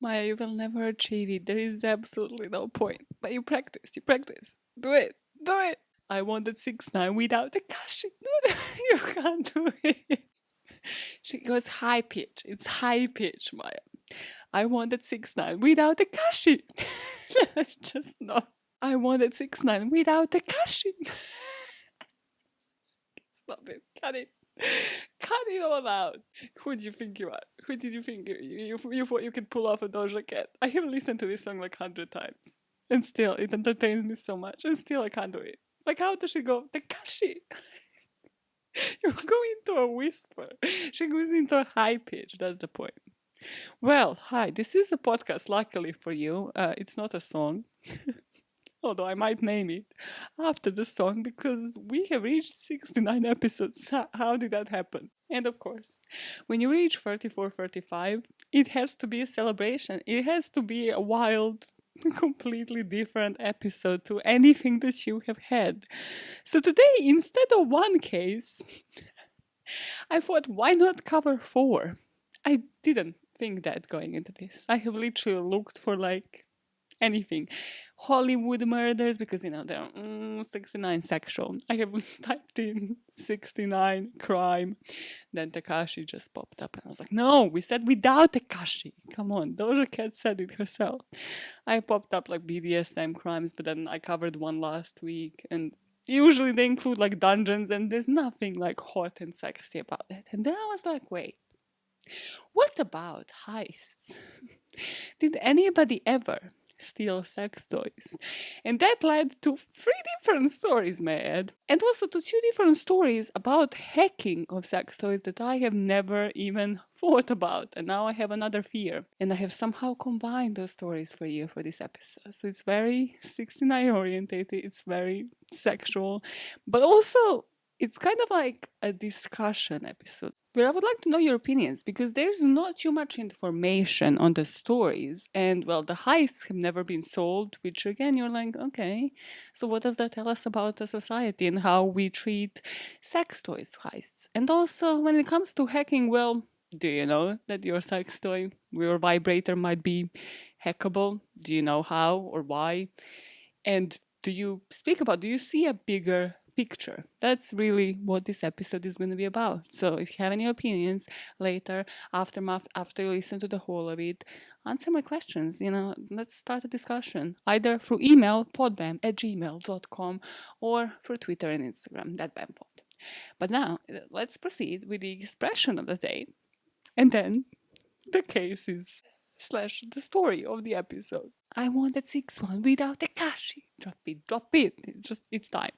Maya, you will never achieve it. There is absolutely no point. But you practice, you practice. Do it, do it. I wanted 6'9" without the Tekashi. You can't do it. She goes high pitch. It's high pitch, Maya. I wanted 6'9" without the Tekashi. Just not. I wanted 6'9" without the Tekashi. Stop it. Cut it. Cut it all out. Who do you think you are? Who did you think you thought you could pull off a Doja Cat? I have listened to this song like 100 times. And still, it entertains me so much. And still, I can't do it. Like, how does she go? Tekashi! You go into a whisper. She goes into a high pitch. That's the point. Well, hi. This is a podcast, luckily for you. It's not a song. Although I might name it after the song because we have reached 69 episodes. How did that happen? And of course, when you reach 34, 35, it has to be a celebration. It has to be a wild, completely different episode to anything that you have had. So today, instead of one case, I thought, why not cover 4? I didn't think that going into this. I have literally looked for like anything. Hollywood murders, because they're 69 sexual. I have typed in 69 crime. Then Tekashi just popped up and I was like, no, we said without Tekashi. Come on, Doja Cat said it herself. I popped up like BDSM crimes, but then I covered one last week and usually they include like dungeons and there's nothing like hot and sexy about it. And then I was like, wait, what about heists? Did anybody ever steal sex toys? And that led to 3 different stories, may I add. And also to 2 different stories about hacking of sex toys that I have never even thought about. And now I have another fear. And I have somehow combined those stories for you for this episode. So it's very 69 orientated, it's very sexual, but also it's kind of like a discussion episode where I would like to know your opinions because there's not too much information on the stories. And well, the heists have never been solved, which again, you're like, okay, so what does that tell us about the society and how we treat sex toys heists? And also, when it comes to hacking, well, do you know that your sex toy, your vibrator might be hackable? Do you know how or why? And do you see a bigger picture? That's really what this episode is going to be about. So if you have any opinions later, aftermath, after you listen to the whole of it, answer my questions. Let's start a discussion either through email, podbam@gmail.com, or through Twitter and Instagram, that BAMPod. But now, let's proceed with the expression of the day, and then the cases slash the story of the episode. I wanted 6'1" without Tekashi. Drop it, drop it. It's time.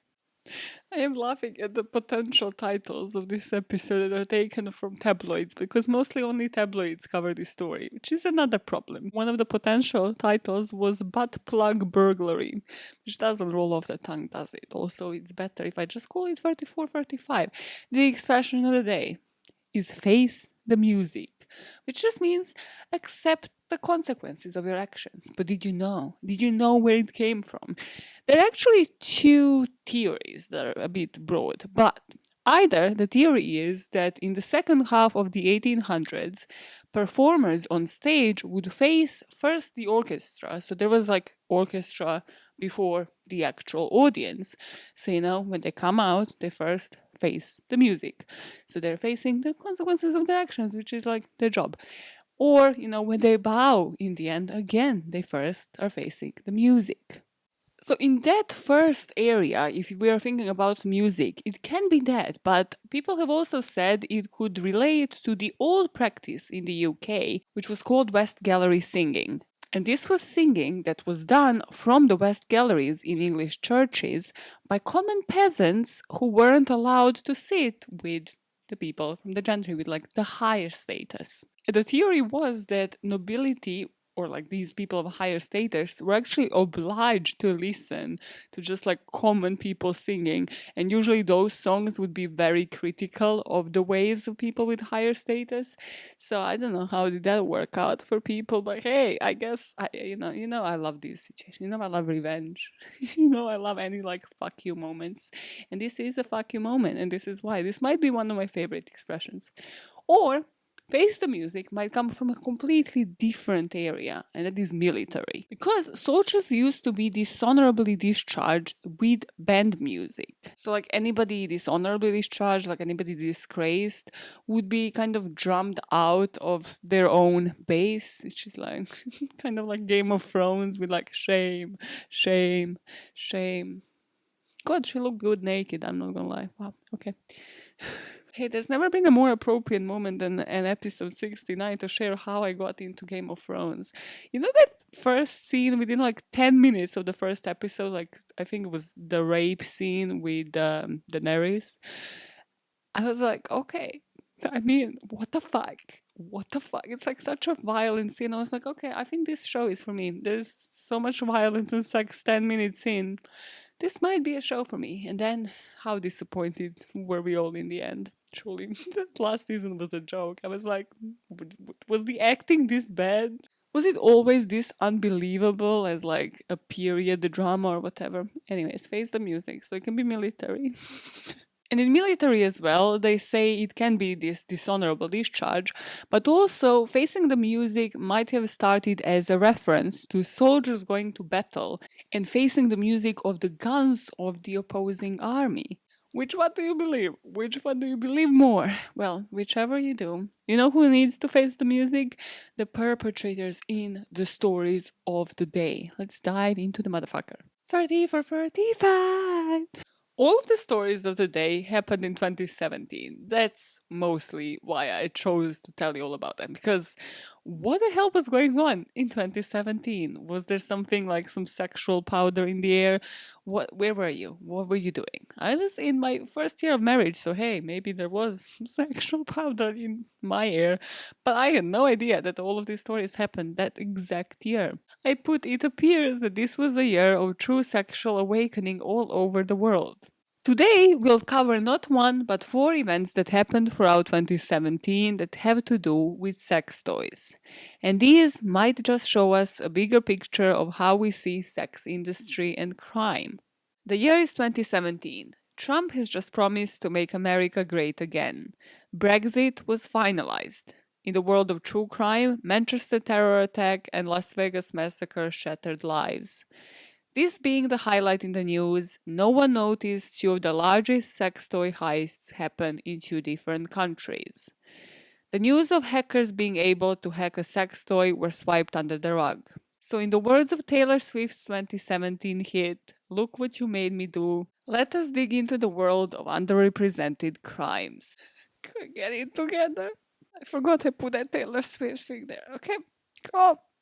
I am laughing at the potential titles of this episode that are taken from tabloids because mostly only tabloids cover this story, which is another problem. One of the potential titles was Butt Plug Burglary, which doesn't roll off the tongue, does it? Also, it's better if I just call it 34, 35. The expression of the day is face the music, which just means accept the consequences of your actions. But did you know? Did you know where it came from? There are actually 2 theories that are a bit broad, but either the theory is that in the second half of the 1800s, performers on stage would face first the orchestra. So there was like orchestra before the actual audience. So, when they come out, they first face the music. So they're facing the consequences of their actions, which is like their job. Or, when they bow in the end, again, they first are facing the music. So in that first area, if we are thinking about music, it can be that, but people have also said it could relate to the old practice in the UK, which was called West Gallery singing. And this was singing that was done from the West Galleries in English churches by common peasants who weren't allowed to sit with the people from the gentry, with like the higher status. And the theory was that nobility, or like these people of higher status, were actually obliged to listen to just like common people singing, and usually those songs would be very critical of the ways of people with higher status. So I don't know how did that work out for people, but hey, I guess I love these situations. I love revenge. I love any like fuck you moments, and this is a fuck you moment, and this is why this might be one of my favorite expressions. Or Face the Music might come from a completely different area, and that is military. Because soldiers used to be dishonorably discharged with band music. So, like anybody dishonorably discharged, like anybody disgraced, would be kind of drummed out of their own base, which is like kind of like Game of Thrones with like shame, shame, shame. God, she looked good naked, I'm not gonna lie. Wow, okay. Hey, there's never been a more appropriate moment than an episode 69 to share how I got into Game of Thrones. You know that first scene within like 10 minutes of the first episode? Like, I think it was the rape scene with Daenerys. I was like, okay. I mean, what the fuck? What the fuck? It's like such a violent scene. I was like, okay, I think this show is for me. There's so much violence and sex 10 minutes in. This might be a show for me. And then, how disappointed were we all in the end? Truly, that last season was a joke. I was like, was the acting this bad? Was it always this unbelievable as like a period drama or whatever? Anyways, Face the Music, so it can be military. And in military as well, they say it can be this dishonorable discharge, but also Facing the Music might have started as a reference to soldiers going to battle and facing the music of the guns of the opposing army. Which one do you believe? Which one do you believe more? Well, whichever you do. You know who needs to face the music? The perpetrators in the stories of the day. Let's dive into the motherfucker. 30 for 35. All of the stories of the day happened in 2017. That's mostly why I chose to tell you all about them. Because what the hell was going on in 2017? Was there something like some sexual powder in the air? Where were you? What were you doing? I was in my first year of marriage, so hey, maybe there was some sexual powder in my air. But I had no idea that all of these stories happened that exact year. It appears that this was a year of true sexual awakening all over the world. Today, we'll cover not one but four events that happened throughout 2017 that have to do with sex toys. And these might just show us a bigger picture of how we see sex industry and crime. The year is 2017. Trump has just promised to make America great again. Brexit was finalized. In the world of true crime, Manchester terror attack and Las Vegas massacre shattered lives. This being the highlight in the news, no one noticed two of the largest sex toy heists happened in two different countries. The news of hackers being able to hack a sex toy were swiped under the rug. So in the words of Taylor Swift's 2017 hit, "Look What You Made Me Do," let us dig into the world of underrepresented crimes. Get it together. I forgot I put that Taylor Swift thing there. Okay,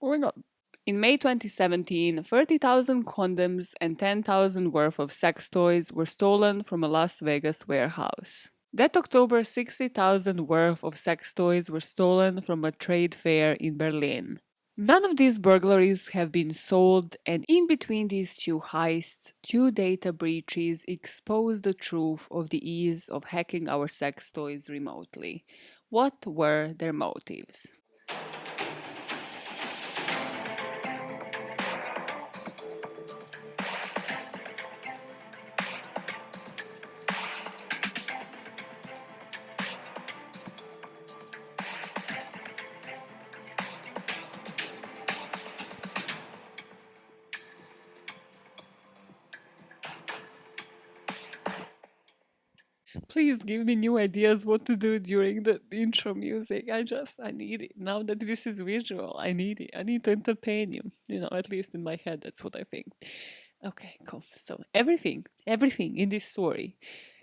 moving on. In May 2017, 30,000 condoms and 10,000 worth of sex toys were stolen from a Las Vegas warehouse. That October, 60,000 worth of sex toys were stolen from a trade fair in Berlin. None of these burglaries have been solved, and in between these two heists, two data breaches exposed the truth of the ease of hacking our sex toys remotely. What were their motives? Please give me new ideas what to do during the intro music. I need it. Now that this is visual, I need it. I need to entertain you. At least in my head, that's what I think. Okay, cool. So everything in this story,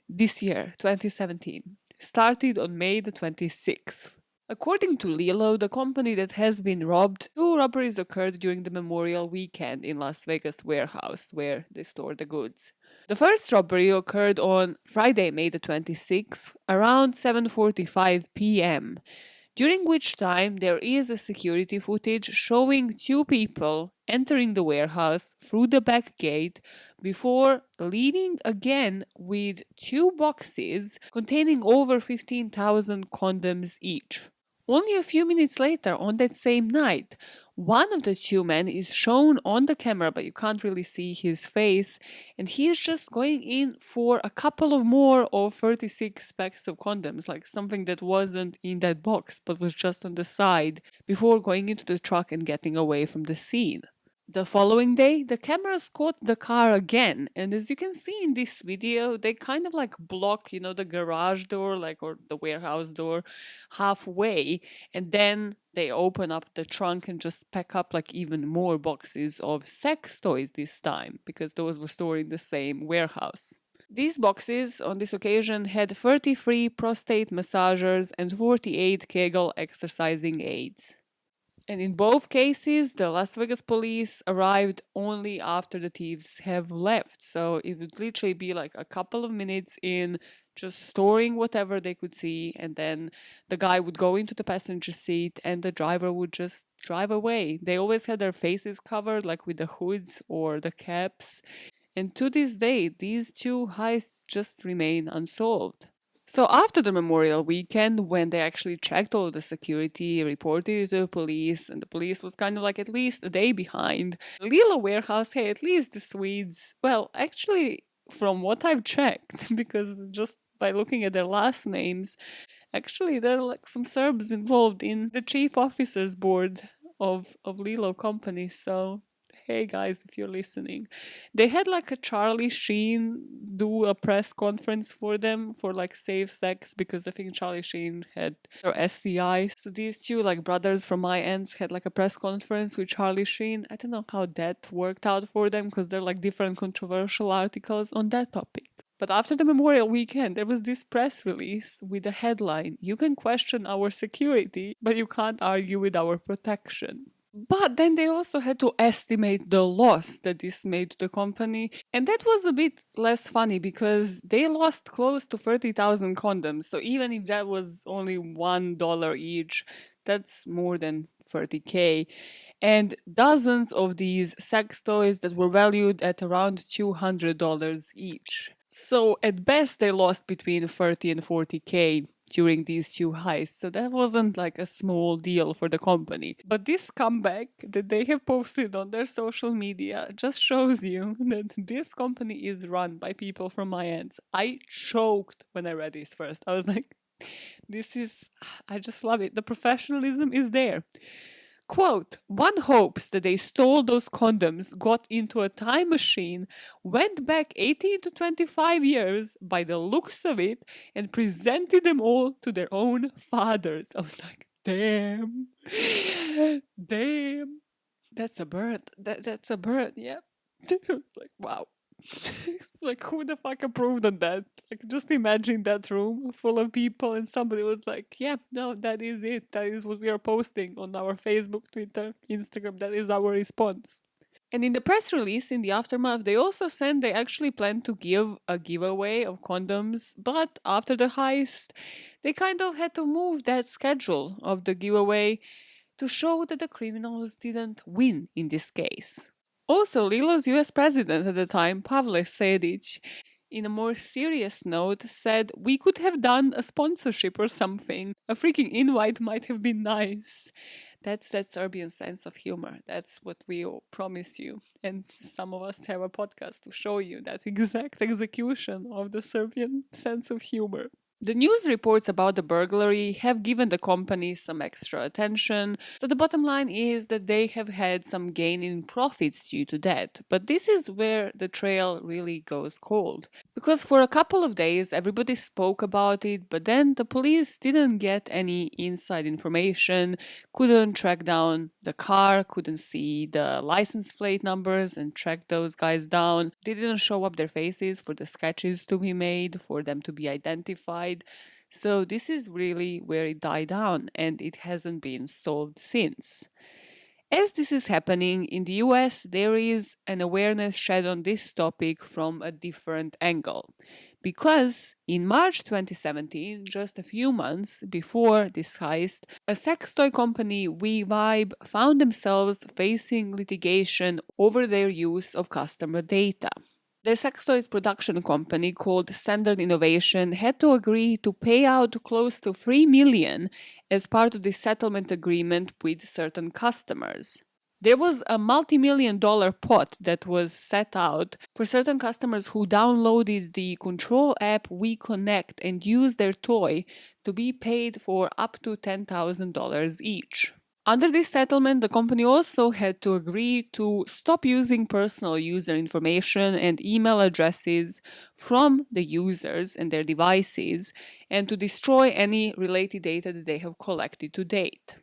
this year, 2017, started on May the 26th. According to Lilo, the company that has been robbed, two robberies occurred during the Memorial Weekend in Las Vegas warehouse where they store the goods. The first robbery occurred on Friday, May the 26th, around 7:45 p.m., during which time there is a security footage showing two people entering the warehouse through the back gate before leaving again with two boxes containing over 15,000 condoms each. Only a few minutes later, on that same night, One of the two men is shown on the camera, but you can't really see his face, and he is just going in for a couple of more of 36 packs of condoms, like something that wasn't in that box but was just on the side, before going into the truck and getting away from the scene. The following day, the cameras caught the car again, and as you can see in this video, they kind of like block, the garage door, like, or the warehouse door halfway, and then they open up the trunk and just pack up like even more boxes of sex toys this time, because those were stored in the same warehouse. These boxes on this occasion had 33 prostate massagers and 48 Kegel exercising aids. And in both cases, the Las Vegas police arrived only after the thieves have left. So it would literally be like a couple of minutes in just storing whatever they could see. And then the guy would go into the passenger seat and the driver would just drive away. They always had their faces covered, like with the hoods or the caps. And to this day, these two heists just remain unsolved. So after the Memorial Weekend, when they actually checked all the security, reported it to the police, and the police was kind of like at least a day behind, Lila Warehouse, hey, at least the Swedes, well, actually, from what I've checked, because just by looking at their last names, actually there are like some Serbs involved in the chief officers board of Lilo company, so hey guys, if you're listening. They had like a Charlie Sheen do a press conference for them for like safe sex, because I think Charlie Sheen had or SCI. So these two like brothers from my ends had like a press conference with Charlie Sheen. I don't know how that worked out for them, because they're like different controversial articles on that topic. But after the Memorial Weekend, there was this press release with the headline, "You can question our security, but you can't argue with our protection." But then they also had to estimate the loss that this made to the company. And that was a bit less funny, because they lost close to 30,000 condoms. So even if that was only $1 each, that's more than 30K. And dozens of these sex toys that were valued at around $200 each. So at best, they lost between 30 and 40K during these two heists. So that wasn't like a small deal for the company. But this comeback that they have posted on their social media just shows you that this company is run by people from my ends. I choked when I read this first. I was like, I just love it. The professionalism is there. Quote, "One hopes that they stole those condoms, got into a time machine, went back 18 to 25 years by the looks of it, and presented them all to their own fathers." I was like, damn. Damn. That's a bird. That's a bird, yeah. It's like, wow. It's like, who the fuck approved of that? Like, just imagine that room full of people and somebody was like, yeah, no, that is it. That is what we are posting on our Facebook, Twitter, Instagram. That is our response. And in the press release, in the aftermath, they also said they actually plan to give a giveaway of condoms, but after the heist, they kind of had to move that schedule of the giveaway to show that the criminals didn't win in this case. Also, Lilo's US president at the time, Pavle Sedic, in a more serious note, said, "We could have done a sponsorship or something. A freaking invite might have been nice." That's that Serbian sense of humor. That's what we all promise you. And some of us have a podcast to show you that exact execution of the Serbian sense of humor. The news reports about the burglary have given the company some extra attention, so the bottom line is that they have had some gain in profits due to that. But this is where the trail really goes cold. Because for a couple of days everybody spoke about it, but then the police didn't get any inside information, couldn't track down the car, couldn't see the license plate numbers and track those guys down. They didn't show up their faces for the sketches to be made, for them to be identified. So this is really where it died down, and it hasn't been solved since. As this is happening in the US, there is an awareness shed on this topic from a different angle. Because in March 2017, just a few months before this heist, a sex toy company, We Vibe, found themselves facing litigation over their use of customer data. Their sex toys production company called Standard Innovation had to agree to pay out close to $3 million as part of the settlement agreement with certain customers. There was a multi-million-dollar pot that was set out for certain customers who downloaded the control app We Connect and used their toy to be paid for up to $10,000 each. Under this settlement, the company also had to agree to stop using personal user information and email addresses from the users and their devices and to destroy any related data that they have collected to date.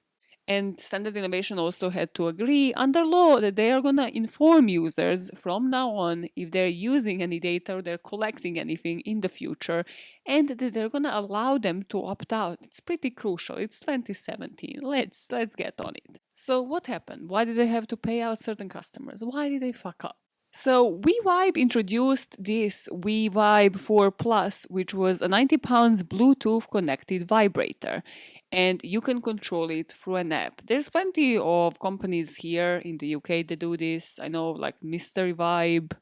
And Standard Innovation also had to agree under law that they are going to inform users from now on if they're using any data or they're collecting anything in the future, and that they're going to allow them to opt out. It's pretty crucial. It's 2017. Let's get on it. So what happened? Why did they have to pay out certain customers? Why did they fuck up? So WeVibe introduced this WeVibe 4 Plus, which was a 90 pounds Bluetooth connected vibrator, and you can control it through an app. There's plenty of companies here in the UK that do this. I know like Mystery Vibe.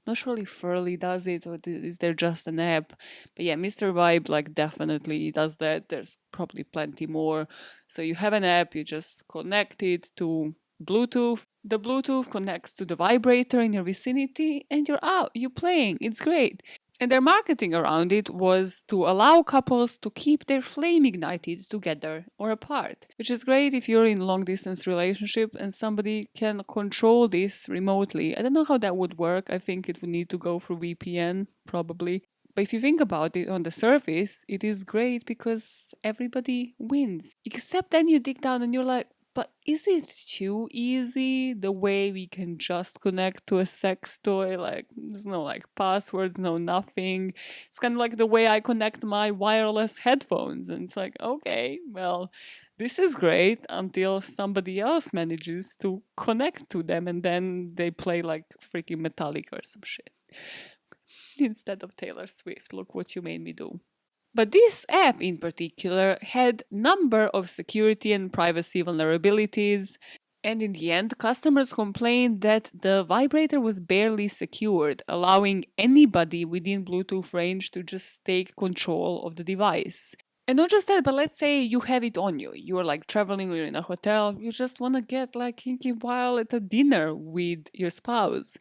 Not sure if Furley does it or is there just an app. But yeah, Mr. Vibe like definitely does that. There's probably plenty more. So you have an app, you just connect it to Bluetooth. The Bluetooth connects to the vibrator in your vicinity and you're out, you're playing. It's great. And their marketing around it was to allow couples to keep their flame ignited together or apart, which is great if you're in a long distance relationship and somebody can control this remotely. I don't know how that would work. I think it would need to go through VPN, probably. But if you think about it on the surface, it is great because everybody wins. Except then you dig down and you're like, but is it too easy the way we can just connect to a sex toy? Like, there's no like passwords, no nothing. It's kind of like the way I connect my wireless headphones. And it's like, okay, well, this is great until somebody else manages to connect to them and then they play like freaking Metallica or some shit. Instead of Taylor Swift, look what you made me do. But this app in particular had number of security and privacy vulnerabilities, and in the end, customers complained that the vibrator was barely secured, allowing anybody within Bluetooth range to just take control of the device. And not just that, but let's say you have it on you. You're like traveling, you're in a hotel, you just want to get like kinky while at a dinner with your spouse.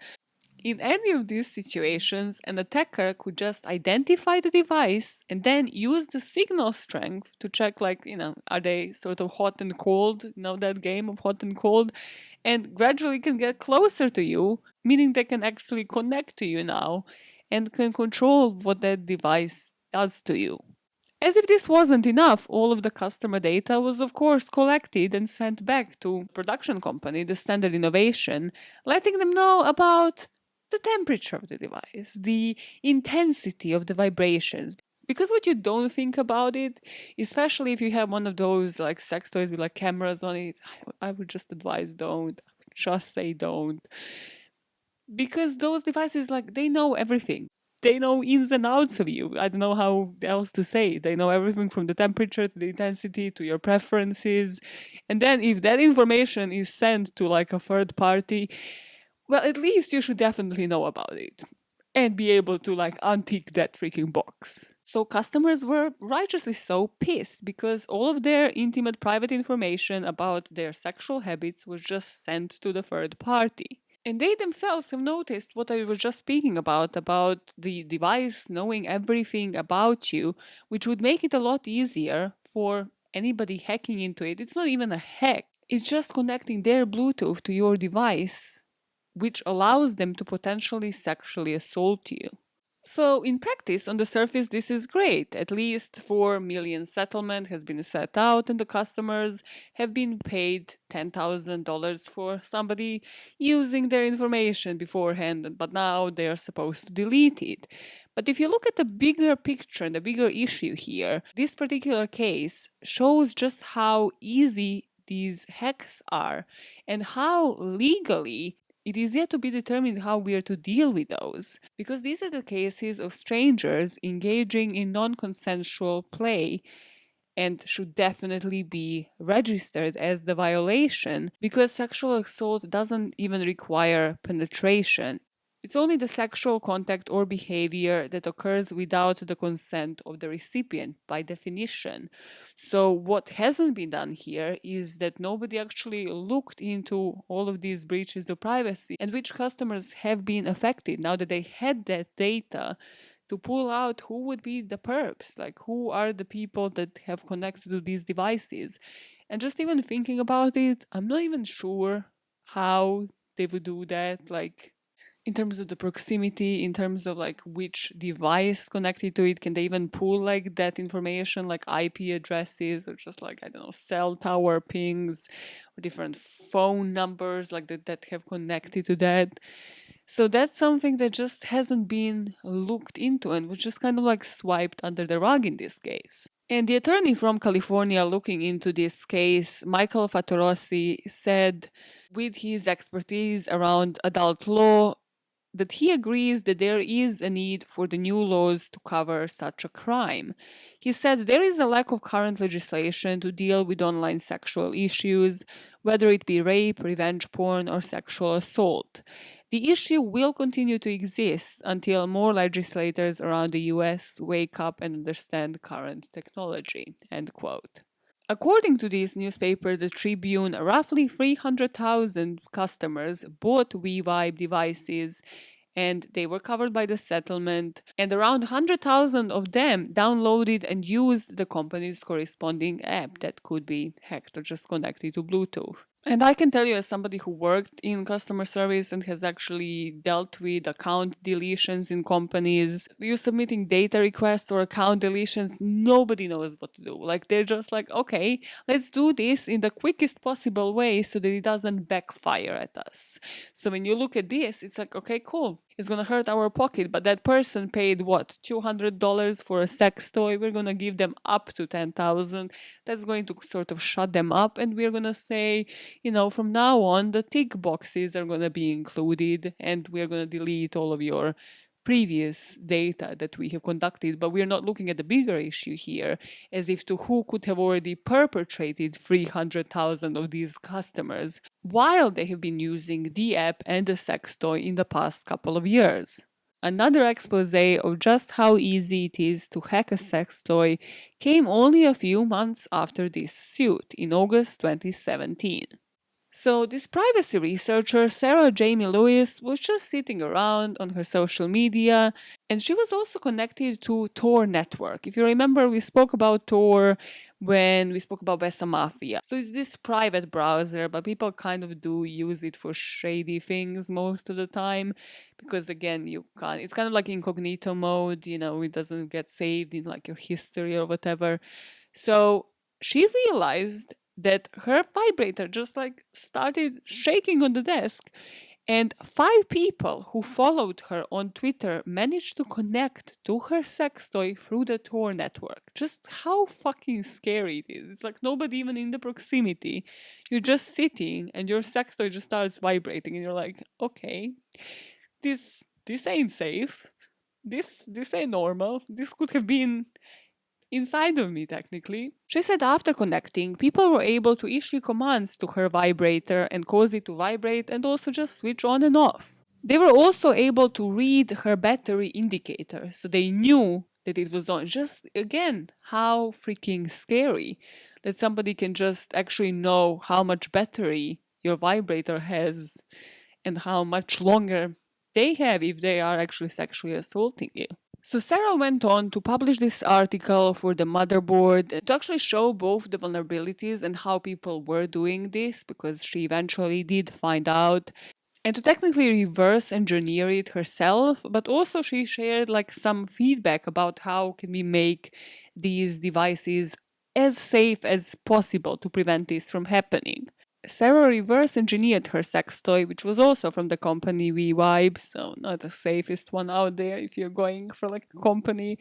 In any of these situations, an attacker could just identify the device and then use the signal strength to check, like, are they sort of hot and cold? That game of hot and cold? And gradually can get closer to you, meaning they can actually connect to you now and can control what that device does to you. As if this wasn't enough, all of the customer data was of course collected and sent back to production company, the Standard Innovation, letting them know about the temperature of the device, the intensity of the vibrations. Because what you don't think about it, especially if you have one of those like sex toys with like cameras on it, I would just advise don't. Just say don't. Because those devices, like, they know everything. They know ins and outs of you. I don't know how else to say. They know everything from the temperature to the intensity to your preferences. And then if that information is sent to like a third party, well, at least you should definitely know about it and be able to like untick that freaking box. So customers were righteously so pissed because all of their intimate private information about their sexual habits was just sent to the third party. And they themselves have noticed what I was just speaking about the device knowing everything about you, which would make it a lot easier for anybody hacking into it. It's not even a hack. It's just connecting their Bluetooth to your device, which allows them to potentially sexually assault you. So in practice, on the surface, this is great. At least $4 million settlement has been set out and the customers have been paid $10,000 for somebody using their information beforehand, but now they are supposed to delete it. But if you look at the bigger picture and the bigger issue here, this particular case shows just how easy these hacks are and how legally it is yet to be determined how we are to deal with those, because these are the cases of strangers engaging in non-consensual play and should definitely be registered as the violation, because sexual assault doesn't even require penetration. It's only the sexual contact or behavior that occurs without the consent of the recipient by definition. So, what hasn't been done here is that nobody actually looked into all of these breaches of privacy and which customers have been affected now that they had that data to pull out who would be the perps, like who are the people that have connected to these devices. And just even thinking about it, I'm not even sure how they would do that. Like, in terms of the proximity, in terms of like which device connected to it, can they even pull like that information, like IP addresses or just like, I don't know, cell tower pings or different phone numbers like that have connected to that? So that's something that just hasn't been looked into and was just kind of like swiped under the rug in this case. And the attorney from California looking into this case, Michael Fatorosi, said with his expertise around adult law, that he agrees that there is a need for the new laws to cover such a crime. He said there is a lack of current legislation to deal with online sexual issues, whether it be rape, revenge porn, or sexual assault. The issue will continue to exist until more legislators around the US wake up and understand current technology. End quote. According to this newspaper, the Tribune, roughly 300,000 customers bought WeVibe devices and they were covered by the settlement, and around 100,000 of them downloaded and used the company's corresponding app that could be hacked or just connected to Bluetooth. And I can tell you, as somebody who worked in customer service and has actually dealt with account deletions in companies, you submitting data requests or account deletions, nobody knows what to do. Like, they're just like, okay, let's do this in the quickest possible way so that it doesn't backfire at us. So when you look at this, it's like, okay, cool. It's gonna hurt our pocket, but that person paid what, $200 for a sex toy? We're gonna give them up to 10,000. That's going to sort of shut them up, and we're gonna say, from now on, the tick boxes are gonna be included, and we're gonna delete all of your previous data that we have conducted, but we're not looking at the bigger issue here, as if to who could have already perpetrated 300,000 of these customers while they have been using the app and the sex toy in the past couple of years. Another expose of just how easy it is to hack a sex toy came only a few months after this suit, in August 2017. So, this privacy researcher, Sarah Jamie Lewis, was just sitting around on her social media, and she was also connected to Tor Network. If you remember, we spoke about Tor when we spoke about Bessa Mafia. So, it's this private browser, but people kind of do use it for shady things most of the time because, again, you can't, it's kind of like incognito mode, it doesn't get saved in like your history or whatever. So, she realized that her vibrator just like started shaking on the desk, and 5 people who followed her on Twitter managed to connect to her sex toy through the Tor network. Just how fucking scary it is. It's like nobody even in the proximity. You're just sitting and your sex toy just starts vibrating and you're like, okay, this ain't safe. This ain't normal. This could have been inside of me, technically. She said after connecting, people were able to issue commands to her vibrator and cause it to vibrate and also just switch on and off. They were also able to read her battery indicator, so they knew that it was on. Just again, how freaking scary that somebody can just actually know how much battery your vibrator has and how much longer they have if they are actually sexually assaulting you. So Sarah went on to publish this article for the motherboard to actually show both the vulnerabilities and how people were doing this, because she eventually did find out, and to technically reverse engineer it herself, but also she shared like some feedback about how can we make these devices as safe as possible to prevent this from happening. Sarah reverse engineered her sex toy, which was also from the company WeVibe, so not the safest one out there if you're going for like a company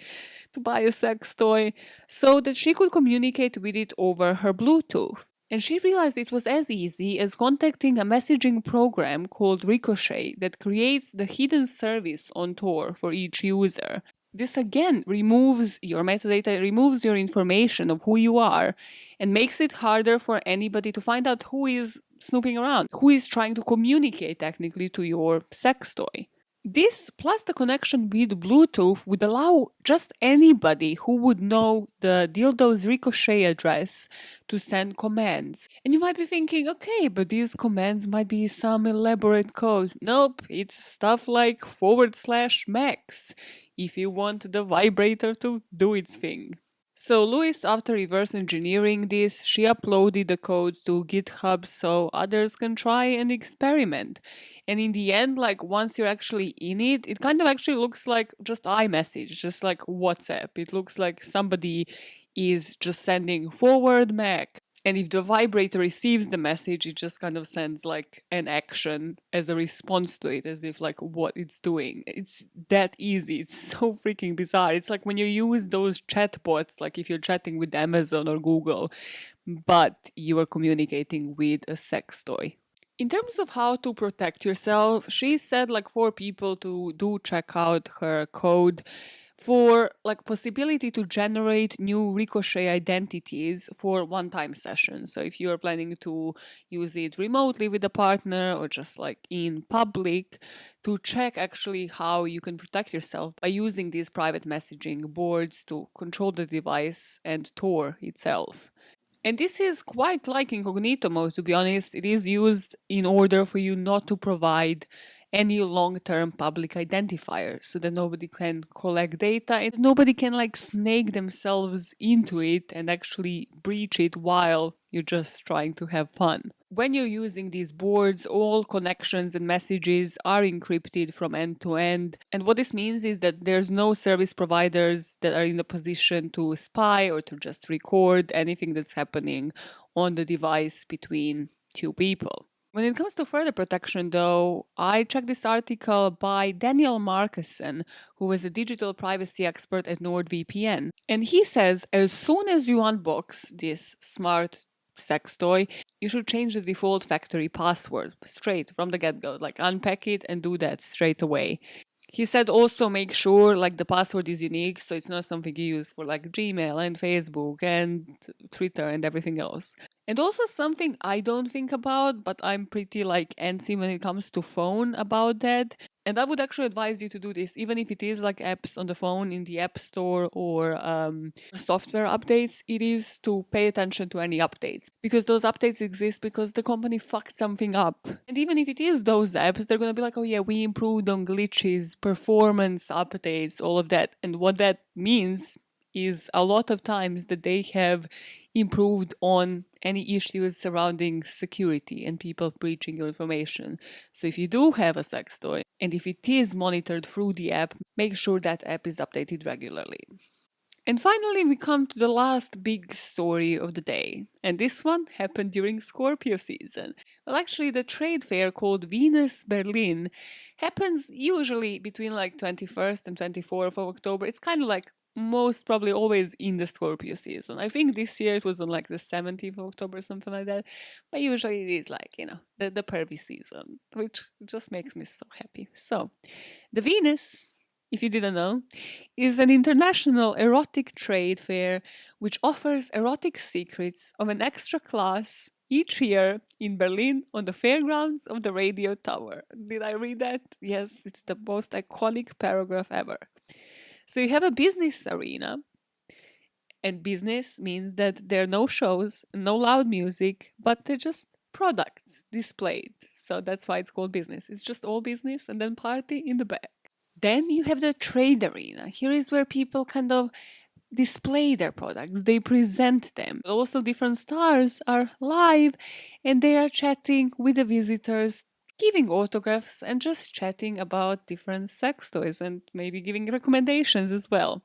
to buy a sex toy, so that she could communicate with it over her Bluetooth. And she realized it was as easy as contacting a messaging program called Ricochet that creates the hidden service on Tor for each user. This again removes your metadata, removes your information of who you are, and makes it harder for anybody to find out who is snooping around, who is trying to communicate technically to your sex toy. This plus the connection with Bluetooth would allow just anybody who would know the dildo's ricochet address to send commands. And you might be thinking, okay, but these commands might be some elaborate code. Nope, it's stuff like /max if you want the vibrator to do its thing. So Louis, after reverse engineering this, she uploaded the code to GitHub so others can try and experiment. And in the end, like once you're actually in it, it kind of actually looks like just iMessage, just like WhatsApp. It looks like somebody is just sending forward Mac. And if the vibrator receives the message, it just kind of sends like an action as a response to it, as if like what it's doing. It's that easy. It's so freaking bizarre. It's like when you use those chatbots, like if you're chatting with Amazon or Google, but you are communicating with a sex toy. In terms of how to protect yourself, she said like for people to do check out her code for like possibility to generate new ricochet identities for one-time sessions. So if you are planning to use it remotely with a partner or just like in public, to check actually how you can protect yourself by using these private messaging boards to control the device and Tor itself. And this is quite like incognito mode, to be honest. It is used in order for you not to provide any long-term public identifier so that nobody can collect data and nobody can like snake themselves into it and actually breach it while you're just trying to have fun. When you're using these boards, all connections and messages are encrypted from end to end. And what this means is that there's no service providers that are in a position to spy or to just record anything that's happening on the device between two people. When it comes to further protection, though, I checked this article by Daniel Markussen, who is a digital privacy expert at NordVPN. And he says as soon as you unbox this smart sex toy, you should change the default factory password straight from the get-go. Like unpack it and do that straight away. He said also make sure like the password is unique, so it's not something you use for like Gmail and Facebook and Twitter and everything else. And also something I don't think about, but I'm pretty like antsy when it comes to phone about that. And I would actually advise you to do this, even if it is like apps on the phone in the App Store or software updates, it is to pay attention to any updates. Because those updates exist because the company fucked something up. And even if it is those apps, they're going to be like, oh yeah, we improved on glitches, performance updates, all of that. And what that means is a lot of times that they have improved on any issues surrounding security and people breaching your information. So if you do have a sex toy and if it is monitored through the app, make sure that app is updated regularly. And finally, we come to the last big story of the day. And this one happened during Scorpio season. Well, actually, the trade fair called Venus Berlin happens usually between like 21st and 24th of October. It's kind of like most probably always in the Scorpio season. I think this year it was on like the 17th of October, something like that. But usually it is like, the pervy season, which just makes me so happy. So, the Venus, if you didn't know, is an international erotic trade fair which offers erotic secrets of an extra class each year in Berlin on the fairgrounds of the radio tower. Did I read that? Yes, it's the most iconic paragraph ever. So you have a business arena, and business means that there are no shows, no loud music, but they're just products displayed. So that's why it's called business. It's just all business and then party in the back. Then you have the trade arena. Here is where people kind of display their products, they present them. Also, different stars are live and they are chatting with the visitors, giving autographs and just chatting about different sex toys and maybe giving recommendations as well.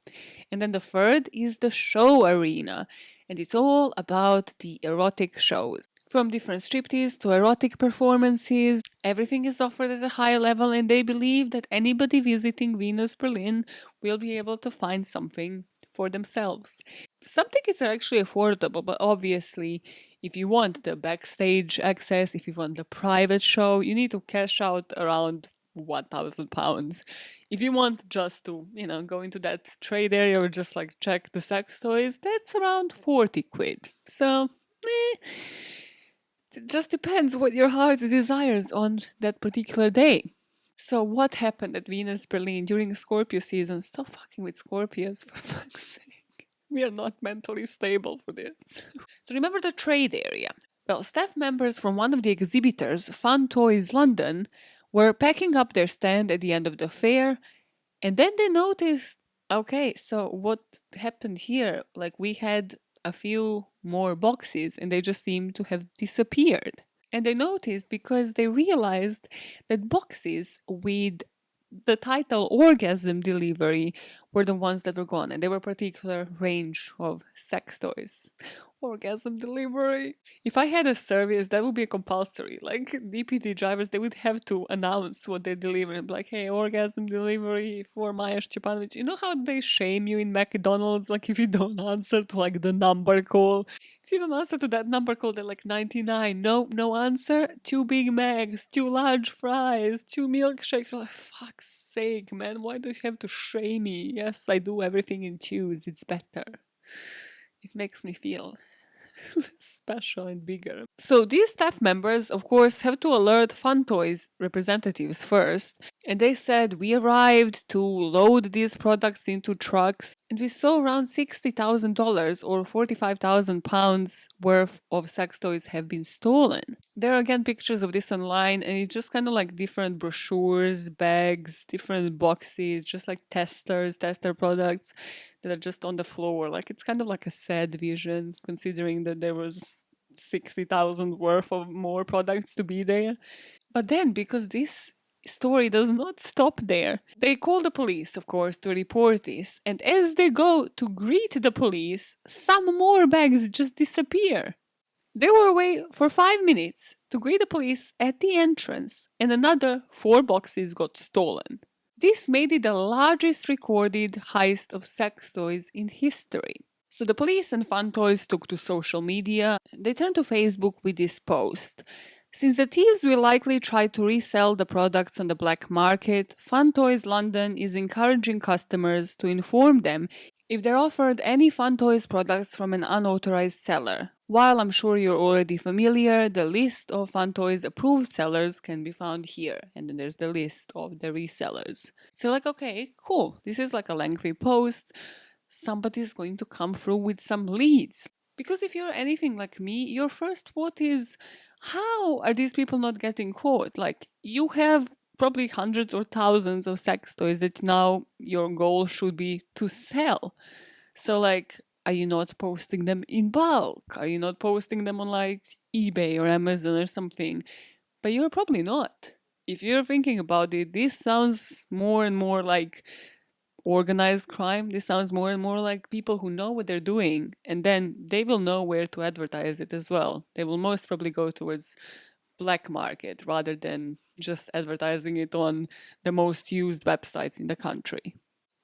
And then the third is the show arena, and it's all about the erotic shows. From different striptease to erotic performances, everything is offered at a high level, and they believe that anybody visiting Venus Berlin will be able to find something for themselves. Some tickets are actually affordable, but obviously, if you want the backstage access, if you want the private show, you need to cash out around £1,000. If you want just to, go into that trade area or just like check the sex toys, that's around 40 quid. So, it just depends what your heart desires on that particular day. So what happened at Venus Berlin during Scorpio season? Stop fucking with Scorpios, for fuck's sake. We are not mentally stable for this. So remember the trade area. Well, staff members from one of the exhibitors, Fun Toys London, were packing up their stand at the end of the fair, and then they noticed, okay, so what happened here? Like, we had a few more boxes and they just seemed to have disappeared. And they noticed because they realized that boxes with the title orgasm delivery were the ones that were gone, and they were a particular range of sex toys. Orgasm delivery. If I had a service, that would be compulsory. Like DPD drivers, they would have to announce what they deliver. Like, hey, orgasm delivery for Maya Stepanovic. You know how they shame you in McDonald's? Like, if you don't answer to like the number call. If you don't answer to that number call, they're like 99. No answer. 2 Big Macs, 2 large fries, 2 milkshakes. You're like, fuck's sake, man. Why do you have to shame me? Yes, I do everything in twos. It's better. It makes me feel special and bigger. So these staff members, of course, have to alert Fun Toys representatives first, and they said, we arrived to load these products into trucks, and we saw around $60,000 or £45,000 worth of sex toys have been stolen. There are again pictures of this online, and it's just kind of like different brochures, bags, different boxes, just like tester products that are just on the floor. Like, it's kind of like a sad vision, considering that there was 60,000 worth of more products to be there. But then, because this story does not stop there, they call the police, of course, to report this. And as they go to greet the police, some more bags just disappear. They were away for 5 minutes to greet the police at the entrance, and another 4 boxes got stolen. This made it the largest recorded heist of sex toys in history. So the police and Fun Toys took to social media. They turned to Facebook with this post. Since the thieves will likely try to resell the products on the black market, Fun Toys London is encouraging customers to inform them if they're offered any Fun Toys products from an unauthorized seller. While I'm sure you're already familiar, the list of Fun Toys approved sellers can be found here, and then there's the list of the resellers. So like, okay, cool, this is like a lengthy post. Somebody's going to come through with some leads. Because if you're anything like me, your first thought is, how are these people not getting caught? Like, you have probably hundreds or thousands of sex toys that now your goal should be to sell. So like, are you not posting them in bulk? Are you not posting them on like eBay or Amazon or something? But you're probably not. If you're thinking about it, this sounds more and more like organized crime. This sounds more and more like people who know what they're doing, and then they will know where to advertise it as well. They will most probably go towards black market rather than just advertising it on the most used websites in the country.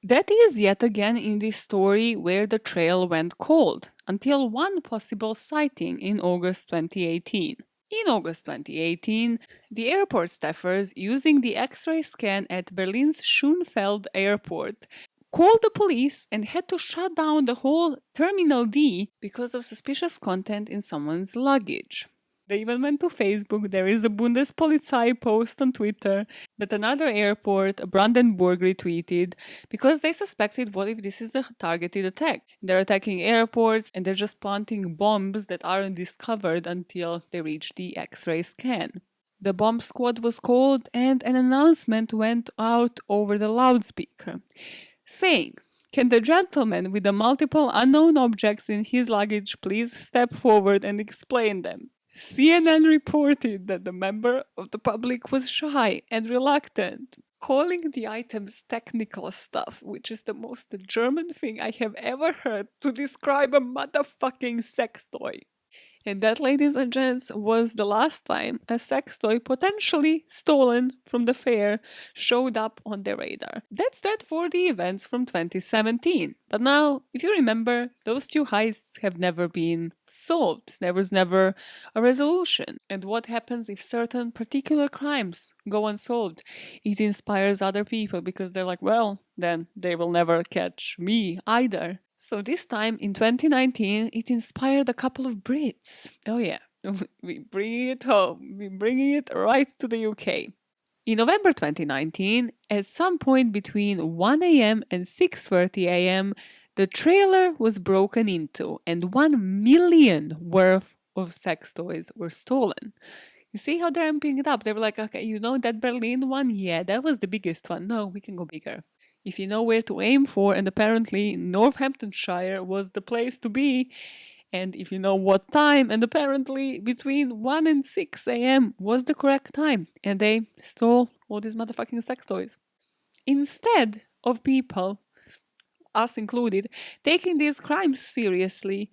That is yet again in this story where the trail went cold, until one possible sighting in August 2018. In August 2018, the airport staffers using the X-ray scan at Berlin's Schönefeld airport called the police and had to shut down the whole Terminal D because of suspicious content in someone's luggage. They even went to Facebook. There is a Bundespolizei post on Twitter that another airport, Brandenburg, retweeted because they suspected, what if this is a targeted attack? They're attacking airports and they're just planting bombs that aren't discovered until they reach the X-ray scan. The bomb squad was called and an announcement went out over the loudspeaker saying, "Can the gentleman with the multiple unknown objects in his luggage please step forward and explain them?" CNN reported that the member of the public was shy and reluctant, calling the items technical stuff, which is the most German thing I have ever heard to describe a motherfucking sex toy. And that, ladies and gents, was the last time a sex toy potentially stolen from the fair showed up on their radar. That's that for the events from 2017. But now, if you remember, those 2 heists have never been solved. There was never a resolution. And what happens if certain particular crimes go unsolved? It inspires other people because they're like, well, then they will never catch me either. So this time in 2019, it inspired a couple of Brits. Oh yeah, we bring it home. We bring it right to the UK. In November 2019, at some point between 1 a.m. and 6:30 a.m., the trailer was broken into and 1 million worth of sex toys were stolen. You see how they're amping it up? They were like, okay, you know that Berlin one? Yeah, that was the biggest one. No, we can go bigger. If you know where to aim for, and apparently Northamptonshire was the place to be, and if you know what time, and apparently between 1 and 6 a.m. was the correct time, and they stole all these motherfucking sex toys. Instead of people, us included, taking these crimes seriously,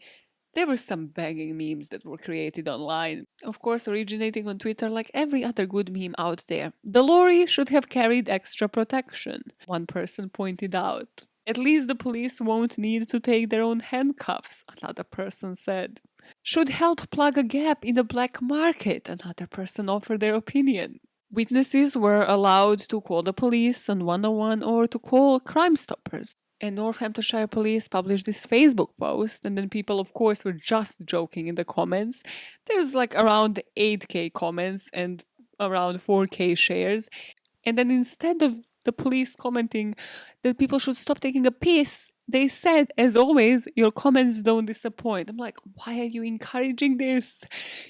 there were some banging memes that were created online. Of course, originating on Twitter like every other good meme out there. The lorry should have carried extra protection, one person pointed out. At least the police won't need to take their own handcuffs, another person said. Should help plug a gap in the black market, another person offered their opinion. Witnesses were allowed to call the police on 101 or to call Crime Stoppers. And Northamptonshire police published this Facebook post, and then people, of course, were just joking in the comments. There's like around 8k comments and around 4k shares. And then instead of the police commenting that people should stop taking a piss, they said, as always, your comments don't disappoint. I'm like, why are you encouraging this?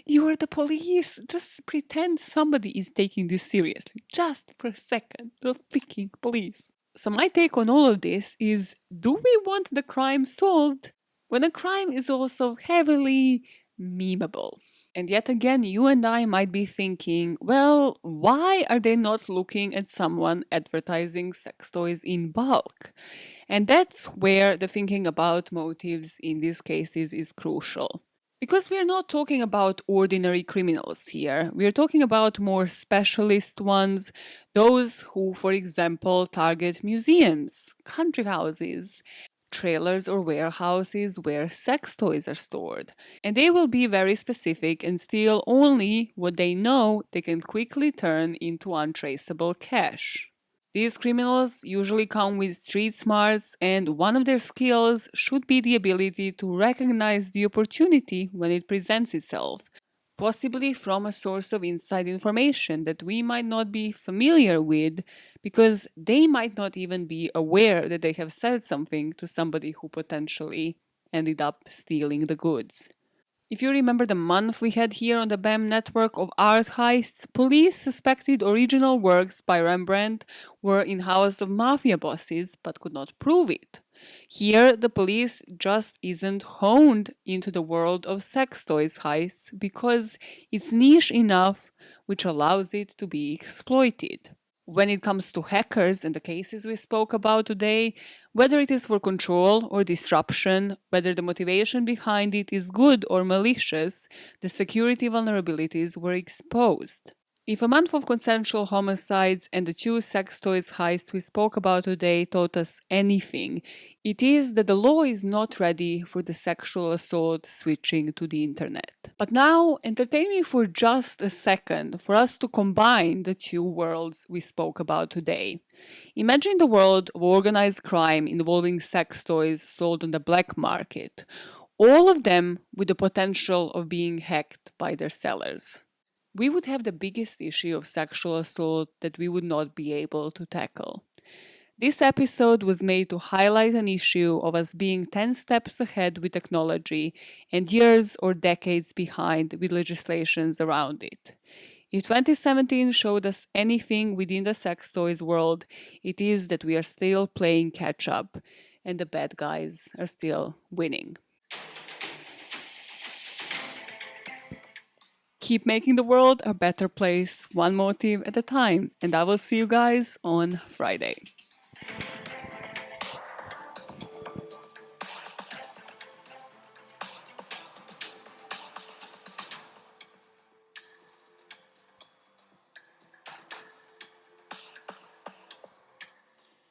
You are the police. Just pretend somebody is taking this seriously. Just for a second. You're freaking police. So my take on all of this is, do we want the crime solved when a crime is also heavily memeable? And yet again, you and I might be thinking, well, why are they not looking at someone advertising sex toys in bulk? And that's where the thinking about motives in these cases is crucial. Because we're not talking about ordinary criminals here. We're talking about more specialist ones, those who, for example, target museums, country houses, trailers or warehouses where sex toys are stored. And they will be very specific and steal only what they know they can quickly turn into untraceable cash. These criminals usually come with street smarts, and one of their skills should be the ability to recognize the opportunity when it presents itself, possibly from a source of inside information that we might not be familiar with, because they might not even be aware that they have said something to somebody who potentially ended up stealing the goods. If you remember the month we had here on the BAMN network of art heists, police suspected original works by Rembrandt were in house of mafia bosses but could not prove it. Here, the police just isn't honed into the world of sex toys heists because it's niche enough, which allows it to be exploited. When it comes to hackers and the cases we spoke about today, whether it is for control or disruption, whether the motivation behind it is good or malicious, the security vulnerabilities were exposed. If a month of consensual homicides and the 2 sex toys heists we spoke about today taught us anything, it is that the law is not ready for the sexual assault switching to the internet. But now, entertain me for just a second for us to combine the 2 worlds we spoke about today. Imagine the world of organized crime involving sex toys sold on the black market, all of them with the potential of being hacked by their sellers. We would have the biggest issue of sexual assault that we would not be able to tackle. This episode was made to highlight an issue of us being 10 steps ahead with technology and years or decades behind with legislations around it. If 2017 showed us anything within the sex toys world, it is that we are still playing catch up and the bad guys are still winning. Keep making the world a better place, one motive at a time, and I will see you guys on Friday.